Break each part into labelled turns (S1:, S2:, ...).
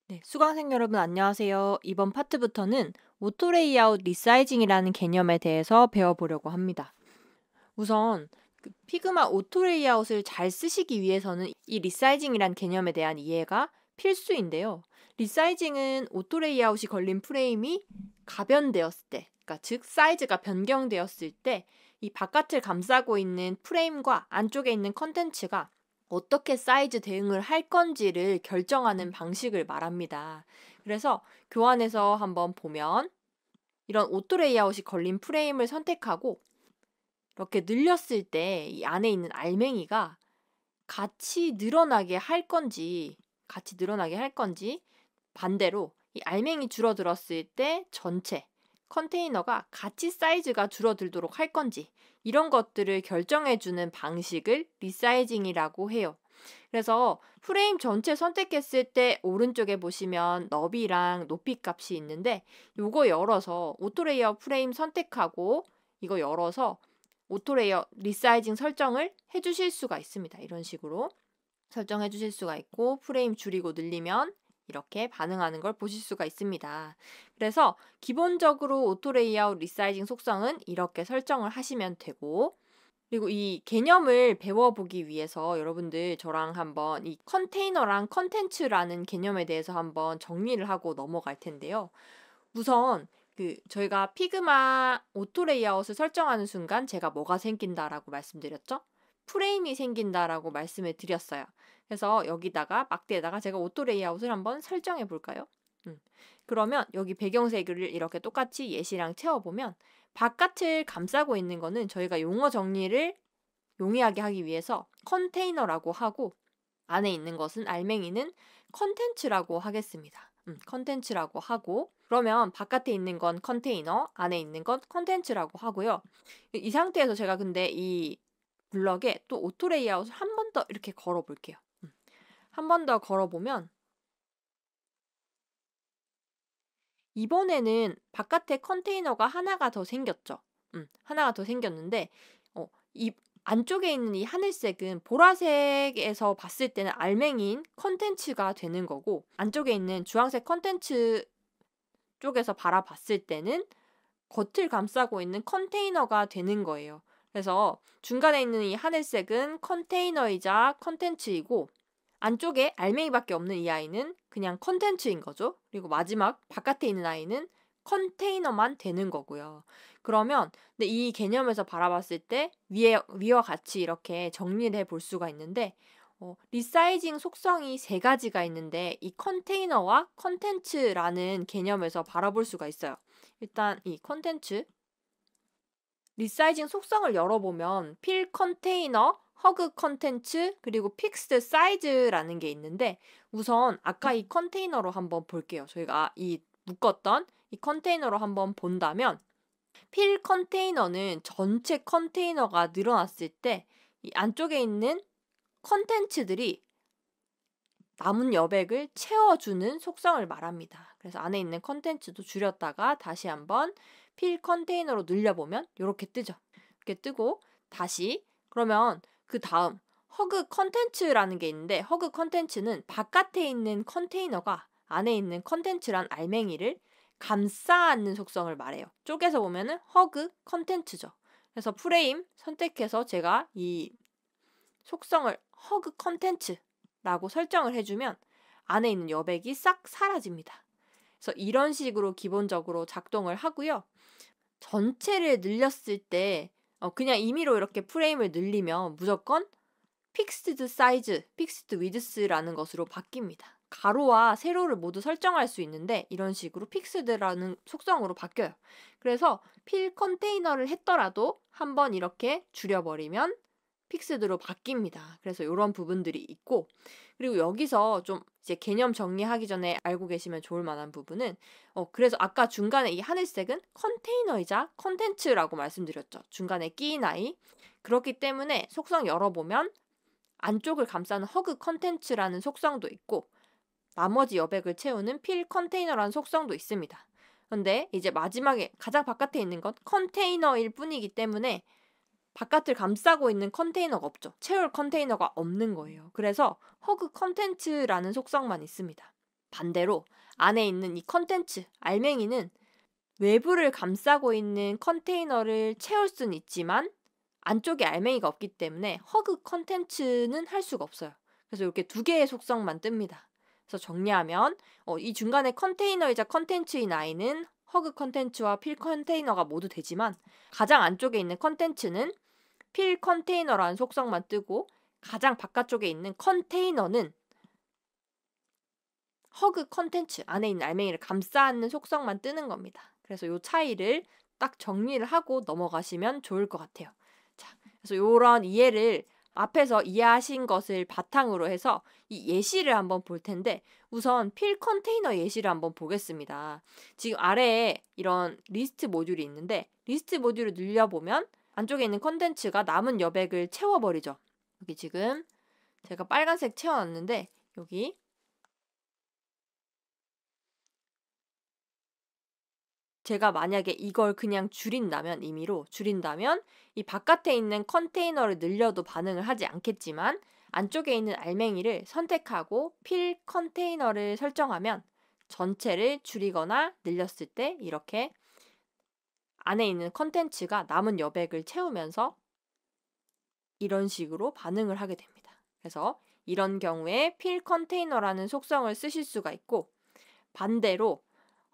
S1: 네, 수강생 여러분 안녕하세요. 이번 파트부터는 오토 레이아웃 리사이징이라는 개념에 대해서 배워보려고 합니다. 우선 피그마 오토 레이아웃을 잘 쓰시기 위해서는 이 리사이징이란 개념에 대한 이해가 필수인데요. 리사이징은 오토 레이아웃이 걸린 프레임이 가변되었을 때, 그러니까 즉 사이즈가 변경되었을 때 이 바깥을 감싸고 있는 프레임과 안쪽에 있는 컨텐츠가 어떻게 사이즈 대응을 할 건지를 결정하는 방식을 말합니다. 그래서 교환해서 한번 보면 이런 오토 레이아웃이 걸린 프레임을 선택하고 이렇게 늘렸을 때 이 안에 있는 알맹이가 같이 늘어나게 할 건지 반대로 이 알맹이 줄어들었을 때 전체 컨테이너가 같이 사이즈가 줄어들도록 할 건지 이런 것들을 결정해주는 방식을 리사이징이라고 해요. 그래서 프레임 전체 선택했을 때 오른쪽에 보시면 너비랑 높이 값이 있는데 요거 열어서 오토레이어 프레임 선택하고 이거 열어서 오토레이어 리사이징 설정을 해주실 수가 있습니다. 이런 식으로 설정해 주실 수가 있고 프레임 줄이고 늘리면 이렇게 반응하는 걸 보실 수가 있습니다. 그래서 기본적으로 오토 레이아웃 리사이징 속성은 이렇게 설정을 하시면 되고 그리고 이 개념을 배워보기 위해서 여러분들 저랑 한번 이 컨테이너랑 컨텐츠라는 개념에 대해서 한번 정리를 하고 넘어갈 텐데요. 우선 저희가 피그마 오토 레이아웃을 설정하는 순간 제가 뭐가 생긴다라고 말씀드렸죠? 프레임이 생긴다라고 말씀을 드렸어요. 그래서 여기다가 막대에다가 제가 오토 레이아웃을 한번 설정해 볼까요? 그러면 여기 배경색을 이렇게 똑같이 예시랑 채워보면 바깥을 감싸고 있는 거는 저희가 용어 정리를 용이하게 하기 위해서 컨테이너라고 하고 안에 있는 것은 알맹이는 컨텐츠라고 하겠습니다. 컨텐츠라고 하고 그러면 바깥에 있는 건 컨테이너, 안에 있는 건 컨텐츠라고 하고요. 이 상태에서 제가 근데 이 블럭에 또 오토 레이아웃을 한 번 더 이렇게 걸어 볼게요. 한 번 더 걸어보면 이번에는 바깥에 컨테이너가 하나가 더 생겼죠. 하나가 더 생겼는데 이 안쪽에 있는 이 하늘색은 보라색에서 봤을 때는 알맹이인 컨텐츠가 되는 거고 안쪽에 있는 주황색 컨텐츠 쪽에서 바라봤을 때는 겉을 감싸고 있는 컨테이너가 되는 거예요. 그래서 중간에 있는 이 하늘색은 컨테이너이자 컨텐츠이고 안쪽에 알맹이밖에 없는 이 아이는 그냥 컨텐츠인 거죠. 그리고 마지막 바깥에 있는 아이는 컨테이너만 되는 거고요. 그러면 근데 이 개념에서 바라봤을 때 위와 같이 이렇게 정리를 해볼 수가 있는데 리사이징 속성이 세 가지가 있는데 이 컨테이너와 컨텐츠라는 개념에서 바라볼 수가 있어요. 일단 이 컨텐츠 리사이징 속성을 열어보면 필 컨테이너, 허그 컨텐츠, 그리고 픽스드 사이즈라는 게 있는데 우선 아까 이 컨테이너로 한번 볼게요. 저희가 이 묶었던 이 컨테이너로 한번 본다면 필 컨테이너는 전체 컨테이너가 늘어났을 때 이 안쪽에 있는 컨텐츠들이 남은 여백을 채워주는 속성을 말합니다. 그래서 안에 있는 컨텐츠도 줄였다가 다시 한번 필 컨테이너로 늘려보면 이렇게 뜨죠. 이렇게 뜨고 다시 그러면 그 다음 허그 컨텐츠라는 게 있는데 허그 컨텐츠는 바깥에 있는 컨테이너가 안에 있는 컨텐츠란 알맹이를 감싸 안는 속성을 말해요. 쪼개서 보면은 허그 컨텐츠죠. 그래서 프레임 선택해서 제가 이 속성을 허그 컨텐츠라고 설정을 해주면 안에 있는 여백이 싹 사라집니다. 그래서 이런 식으로 기본적으로 작동을 하고요. 전체를 늘렸을 때 그냥 임의로 이렇게 프레임을 늘리면 무조건 픽스드 사이즈, 픽스드 위드스라는 것으로 바뀝니다. 가로와 세로를 모두 설정할 수 있는데 이런 식으로 픽스드라는 속성으로 바뀌어요. 그래서 필 컨테이너를 했더라도 한번 이렇게 줄여버리면 픽스드로 바뀝니다. 그래서 이런 부분들이 있고 그리고 여기서 좀 이제 개념 정리하기 전에 알고 계시면 좋을 만한 부분은 그래서 아까 중간에 이 하늘색은 컨테이너이자 컨텐츠라고 말씀드렸죠. 중간에 끼인 아이. 그렇기 때문에 속성 열어보면 안쪽을 감싸는 허그 컨텐츠라는 속성도 있고 나머지 여백을 채우는 필 컨테이너라는 속성도 있습니다. 그런데 이제 마지막에 가장 바깥에 있는 건 컨테이너일 뿐이기 때문에 바깥을 감싸고 있는 컨테이너가 없죠. 채울 컨테이너가 없는 거예요. 그래서 허그 컨텐츠라는 속성만 있습니다. 반대로 안에 있는 이 컨텐츠, 알맹이는 외부를 감싸고 있는 컨테이너를 채울 수는 있지만 안쪽에 알맹이가 없기 때문에 허그 컨텐츠는 할 수가 없어요. 그래서 이렇게 두 개의 속성만 뜹니다. 그래서 정리하면 이 중간에 컨테이너이자 컨텐츠인 I는 허그 컨텐츠와 필 컨테이너가 모두 되지만 가장 안쪽에 있는 컨텐츠는 필 컨테이너라는 속성만 뜨고 가장 바깥쪽에 있는 컨테이너는 허그 컨텐츠 안에 있는 알맹이를 감싸는 속성만 뜨는 겁니다. 그래서 이 차이를 딱 정리를 하고 넘어가시면 좋을 것 같아요. 자, 그래서 이런 이해를 앞에서 이해하신 것을 바탕으로 해서 이 예시를 한번 볼 텐데 우선 필 컨테이너 예시를 한번 보겠습니다. 지금 아래에 이런 리스트 모듈이 있는데 리스트 모듈을 늘려보면 안쪽에 있는 컨텐츠가 남은 여백을 채워버리죠. 여기 지금 제가 빨간색 채워놨는데 여기 제가 만약에 이걸 그냥 줄인다면 임의로 줄인다면 이 바깥에 있는 컨테이너를 늘려도 반응을 하지 않겠지만 안쪽에 있는 알맹이를 선택하고 필 컨테이너를 설정하면 전체를 줄이거나 늘렸을 때 이렇게 안에 있는 컨텐츠가 남은 여백을 채우면서 이런 식으로 반응을 하게 됩니다. 그래서 이런 경우에 필 컨테이너라는 속성을 쓰실 수가 있고 반대로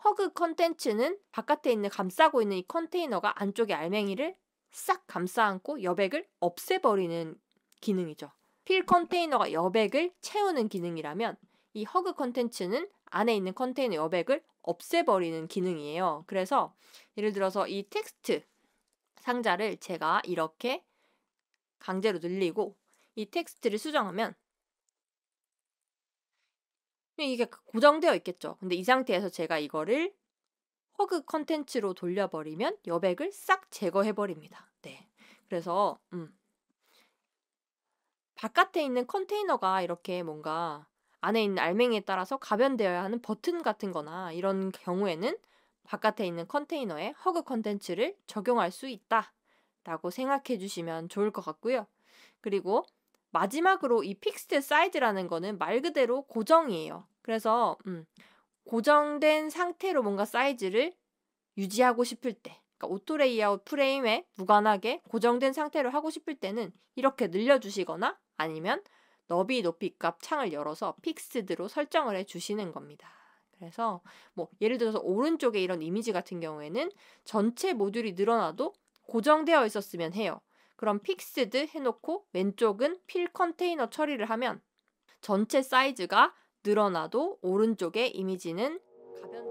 S1: 허그 컨텐츠는 바깥에 있는 감싸고 있는 이 컨테이너가 안쪽에 알맹이를 싹 감싸 안고 여백을 없애버리는 기능이죠. 필 컨테이너가 여백을 채우는 기능이라면 이 허그 컨텐츠는 안에 있는 컨테이너 여백을 없애버리는 기능이에요. 그래서 예를 들어서 이 텍스트 상자를 제가 이렇게 강제로 늘리고 이 텍스트를 수정하면 이게 고정되어 있겠죠. 근데 이 상태에서 제가 이거를 허그 컨텐츠로 돌려버리면 여백을 싹 제거해버립니다. 네. 그래서 바깥에 있는 컨테이너가 이렇게 뭔가 안에 있는 알맹이에 따라서 가변되어야 하는 버튼 같은 거나 이런 경우에는 바깥에 있는 컨테이너에 허그 컨텐츠를 적용할 수 있다 라고 생각해 주시면 좋을 것 같고요. 그리고 마지막으로 이 픽스드 사이즈라는 거는 말 그대로 고정이에요. 그래서 고정된 상태로 뭔가 사이즈를 유지하고 싶을 때 그러니까 오토 레이아웃 프레임에 무관하게 고정된 상태로 하고 싶을 때는 이렇게 늘려주시거나 아니면 너비 높이 값 창을 열어서 픽스드로 설정을 해주시는 겁니다. 그래서 뭐 예를 들어서 오른쪽에 이런 이미지 같은 경우에는 전체 모듈이 늘어나도 고정되어 있었으면 해요. 그럼 픽스드 해놓고 왼쪽은 필 컨테이너 처리를 하면 전체 사이즈가 늘어나도 오른쪽의 이미지는 가변